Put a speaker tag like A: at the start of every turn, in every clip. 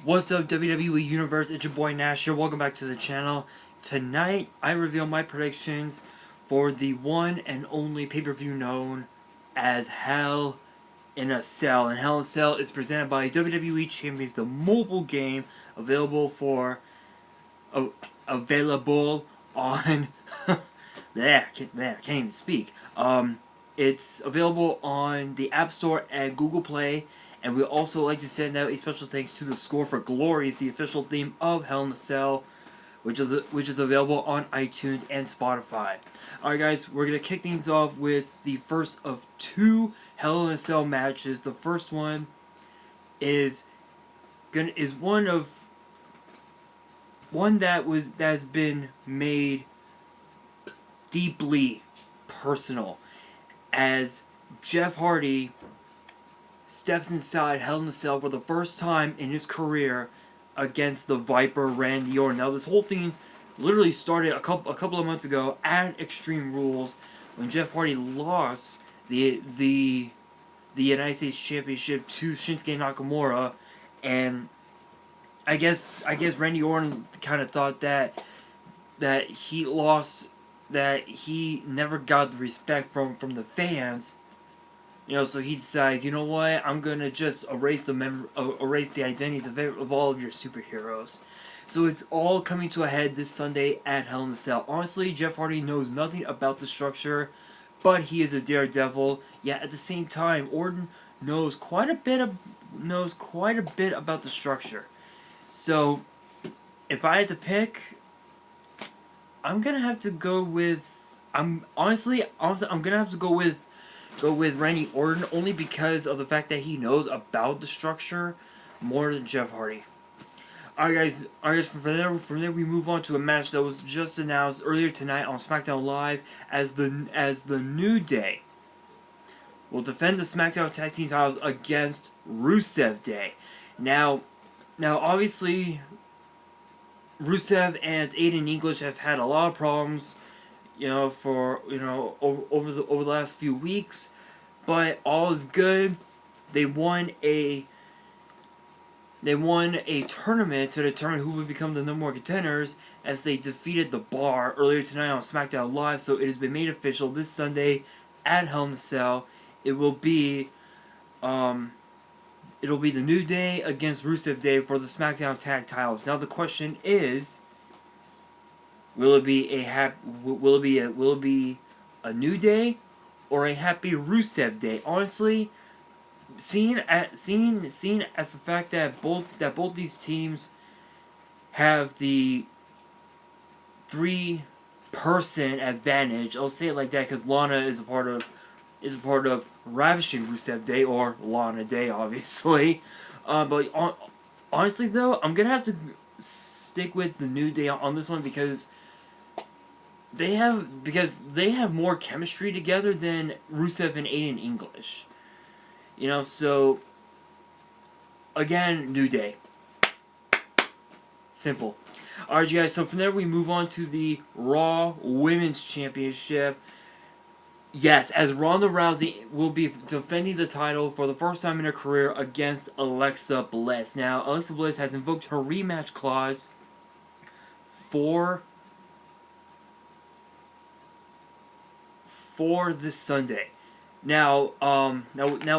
A: What's up, WWE Universe? It's your boy Nash here. Welcome back to the channel. Tonight, I reveal my predictions for the one and only pay-per-view known as Hell in a Cell. And Hell in a Cell is presented by WWE Champions, the mobile game available on. I can't even speak. It's available on the App Store and Google Play. And we also like to send out a special thanks to the Score for Glories, the official theme of Hell in a Cell, which is available on iTunes and Spotify. Alright guys, we're gonna kick things off with the first of two Hell in a Cell matches. The first one is one that has been made deeply personal, as Jeff Hardy steps inside Hell in a Cell for the first time in his career against the Viper Randy Orton. Now, this whole thing literally started a couple of months ago at Extreme Rules when Jeff Hardy lost the United States Championship to Shinsuke Nakamura, and I guess Randy Orton kind of thought that he lost, that he never got the respect from the fans. So he decides, you know what, I'm gonna just erase the identities of all of your superheroes. So it's all coming to a head this Sunday at Hell in a Cell. Honestly, Jeff Hardy knows nothing about the structure, but he is a daredevil. Yet at the same time, Orton knows quite a bit about the structure. So if I had to pick, I'm gonna have to go with Randy Orton, only because of the fact that he knows about the structure more than Jeff Hardy. Alright guys, from there we move on to a match that was just announced earlier tonight on SmackDown Live, as the New Day will defend the SmackDown Tag Team titles against Rusev Day. Now obviously Rusev and Aiden English have had a lot of problems, over the last few weeks, but all is good. They won a tournament to determine who would become the number one contenders, as they defeated the Bar earlier tonight on SmackDown Live. So it has been made official this Sunday at Hell in a Cell. It'll be the New Day against Rusev Day for the SmackDown Tag Titles. Now the question is, will it be a New Day or a Happy Rusev Day? Honestly, seeing as the fact that both these teams have the 3-person advantage, I'll say it like that because Lana is a part of Ravishing Rusev Day, or Lana Day, obviously. But honestly though, I'm gonna have to stick with the New Day on this one, because they have more chemistry together than Rusev and Aiden English. So again, New Day. Simple. Alright you guys, so from there we move on to the Raw Women's Championship. Yes, as Ronda Rousey will be defending the title for the first time in her career against Alexa Bliss. Now, Alexa Bliss has invoked her rematch clause for this Sunday. Now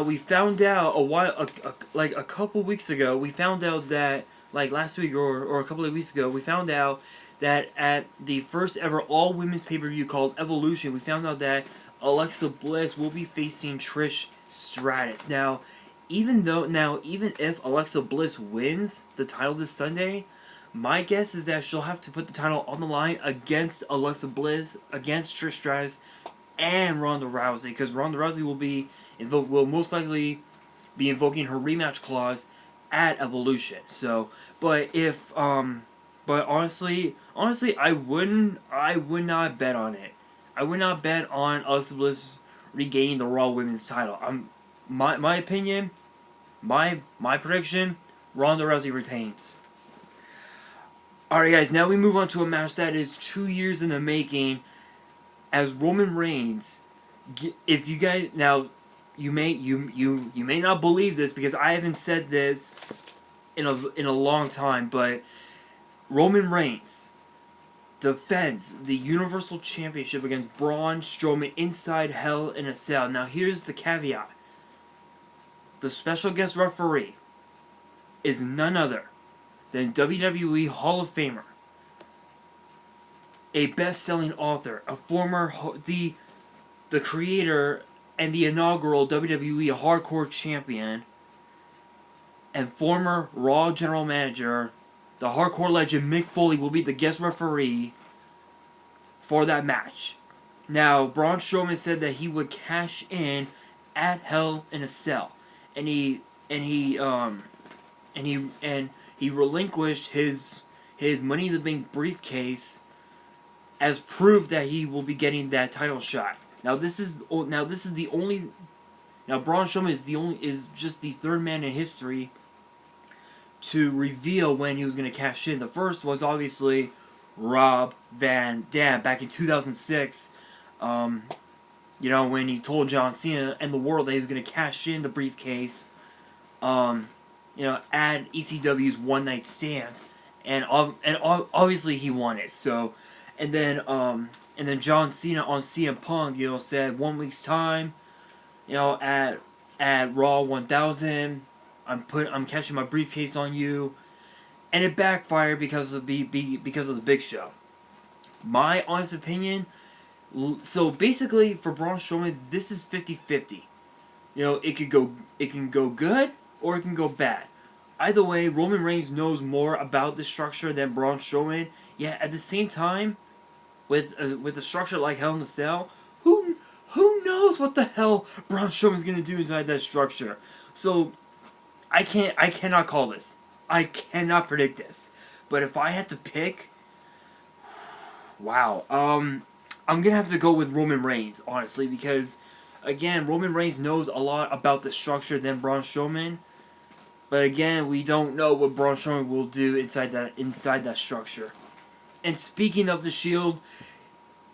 A: we found out a couple weeks ago. We found out that, like last week or a couple of weeks ago, we found out that at the first ever all women's pay-per-view called Evolution, we found out that Alexa Bliss will be facing Trish Stratus. Now, even if Alexa Bliss wins the title this Sunday, my guess is that she'll have to put the title on the line against Alexa Bliss, against Trish Stratus, and Ronda Rousey, because Ronda Rousey will most likely be invoking her rematch clause at Evolution. So, but honestly, I would not bet on it. I would not bet on Alexa Bliss regaining the Raw Women's title. My opinion, my prediction, Ronda Rousey retains. Alright guys, now we move on to a match that is 2 years in the making, as Roman Reigns, if you guys, now, you may not believe this, because I haven't said this in a long time. But Roman Reigns defends the Universal Championship against Braun Strowman inside Hell in a Cell. Now here's the caveat. The special guest referee is none other than WWE Hall of Famer, a best-selling author, a former the creator and the inaugural WWE Hardcore Champion, and former Raw General Manager. The Hardcore legend Mick Foley will be the guest referee for that match. Now, Braun Strowman said that he would cash in at Hell in a Cell, and he relinquished his Money in the Bank briefcase as proof that he will be getting that title shot. Now, this is the only. Now, Braun Strowman is just the third man in history to reveal when he was going to cash in. The first was obviously Rob Van Dam back in 2006. When he told John Cena and the world that he was going to cash in the briefcase, at ECW's One Night Stand, and obviously he won it. So, and then John Cena on CM Punk, said 1 week's time, at Raw 1000. I'm cashing my briefcase on you, and it backfired because of the Big Show. My honest opinion, so basically for Braun Strowman, this is 50-50. It can go good or it can go bad. Either way, Roman Reigns knows more about the structure than Braun Strowman. Yet at the same time, with a structure like Hell in a Cell, who knows what the hell Braun Strowman's gonna do inside that structure? So I cannot call this. I cannot predict this. But if I had to pick, wow, I'm gonna have to go with Roman Reigns, honestly, because again, Roman Reigns knows a lot about the structure than Braun Strowman. But again, we don't know what Braun Strowman will do inside that structure. And speaking of the Shield,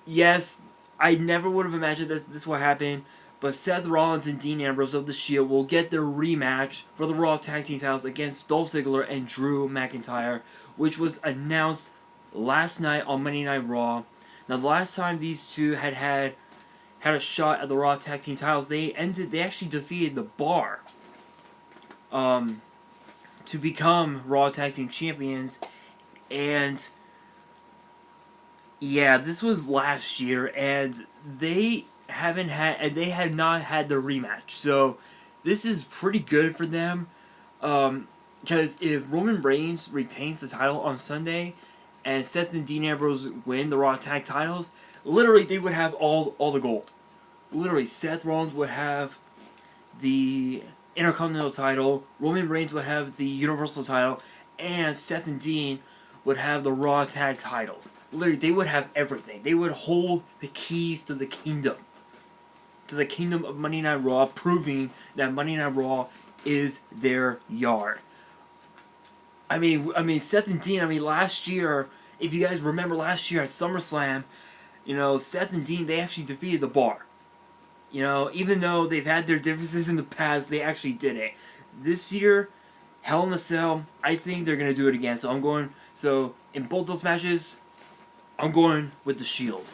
A: yes, I never would have imagined that this would happen. But Seth Rollins and Dean Ambrose of The Shield will get their rematch for the Raw Tag Team titles against Dolph Ziggler and Drew McIntyre, which was announced last night on Monday Night Raw. Now, the last time these two had a shot at the Raw Tag Team titles, they actually defeated The Bar to become Raw Tag Team champions. And yeah, this was last year, and they had not had the rematch. So this is pretty good for them, because if Roman Reigns retains the title on Sunday and Seth and Dean Ambrose win the Raw Tag titles, literally they would have all the gold. Literally, Seth Rollins would have the Intercontinental title, Roman Reigns would have the Universal title, and Seth and Dean would have the Raw Tag titles. Literally, they would have everything. They would hold the keys to the kingdom. To the kingdom of Monday Night Raw, proving that Monday Night Raw is their yard. I mean, Seth and Dean, last year, if you guys remember last year at SummerSlam, Seth and Dean, they actually defeated The Bar. Even though they've had their differences in the past, they actually did it. This year, Hell in a Cell, I think they're going to do it again. So in both those matches, I'm going with the Shield.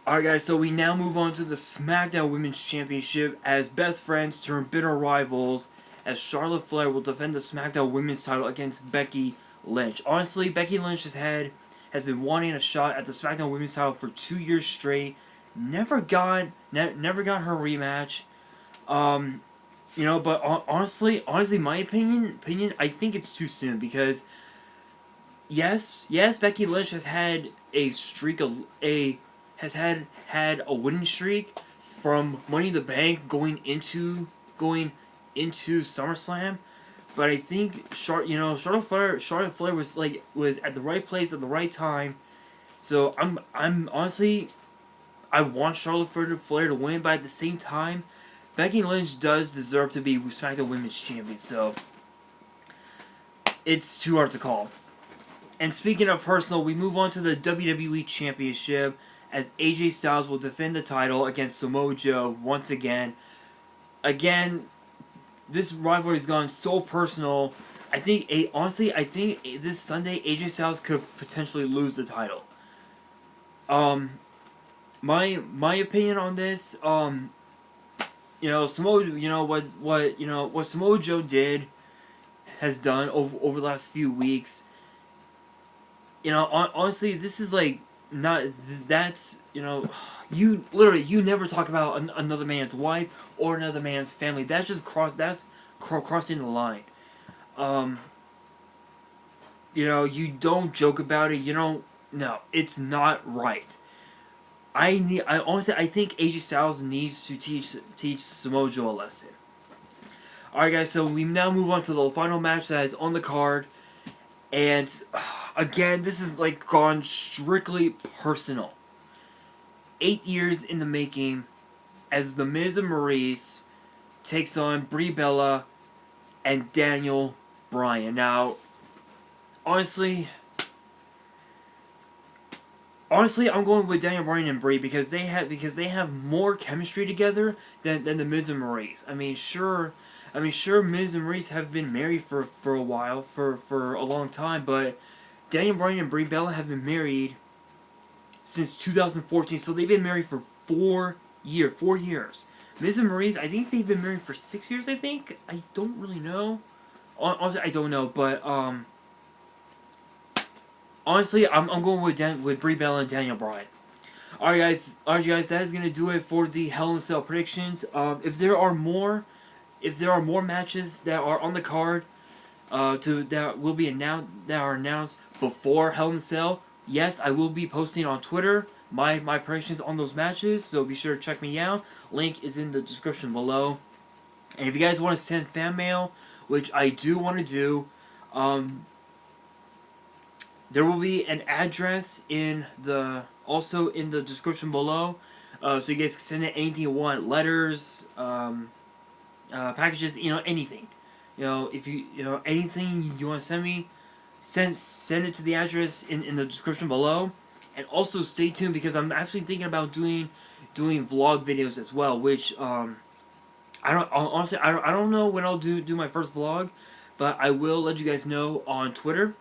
A: Alright guys, so we now move on to the SmackDown Women's Championship as best friends turn bitter rivals, as Charlotte Flair will defend the SmackDown Women's title against Becky Lynch. Honestly, Becky Lynch has been wanting a shot at the SmackDown Women's title for 2 years straight. Never got her rematch. But honestly, my opinion, I think it's too soon, because yes, Becky Lynch has had a streak has had a winning streak from Money in the Bank going into SummerSlam, but I think Charlotte Flair was at the right place at the right time. So I'm honestly, I want Charlotte Flair to win, but at the same time, Becky Lynch does deserve to be SmackDown Women's Champion. So it's too hard to call. And speaking of personal, we move on to the WWE Championship, as AJ Styles will defend the title against Samoa Joe once again. Again, this rivalry has gone so personal. honestly, I think this Sunday AJ Styles could potentially lose the title. Um, my opinion on this, Samoa, what Samoa Joe has done over the last few weeks. Honestly, this is like not that's you literally you never talk about another man's wife or another man's family. That's just crossing the line. Um, you don't joke about it. You don't. No, it's not right. I honestly I think AJ Styles needs to teach Samoa Joe a lesson. Alright guys, so we now move on to the final match that is on the card. And again, this is like gone strictly personal. 8 years in the making as The Miz and Maurice takes on Brie Bella and Daniel Bryan. Now, honestly, I'm going with Daniel Bryan and Brie because they have more chemistry together than The Miz and Maurice. Sure, Miz and Maurice have been married for a while, for a long time, but Daniel Bryan and Brie Bella have been married since 2014, so they've been married for 4 years. Miz and Maurice, I think they've been married for 6 years, I think? I don't really know. Honestly, I don't know, but, honestly, I'm going with Brie Bella and Daniel Bryan. Alright guys, that is going to do it for the Hell in a Cell predictions. If there are more matches that are on the card that will be announced before Hell in a Cell, yes, I will be posting on Twitter my predictions on those matches, so be sure to check me out. Link is in the description below. And if you guys want to send fan mail, which I do want to do, there will be an address also in the description below, so you guys can send in anything you want, letters, packages, anything. If anything you want to send me, send it to the address in the description below. And also stay tuned because I'm actually thinking about doing vlog videos as well, which I don't know when I'll do my first vlog, but I will let you guys know on Twitter.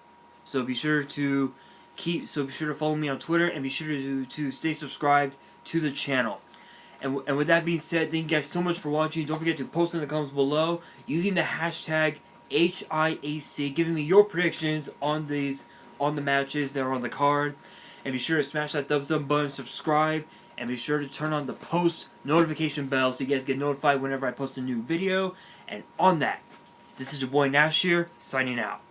A: So be sure to follow me on Twitter and be sure to stay subscribed to the channel. And with that being said, thank you guys so much for watching. Don't forget to post in the comments below using the hashtag HIAC, giving me your predictions on the matches that are on the card. And be sure to smash that thumbs up button, subscribe, and be sure to turn on the post notification bell so you guys get notified whenever I post a new video. And on that, this is your boy Nash here, signing out.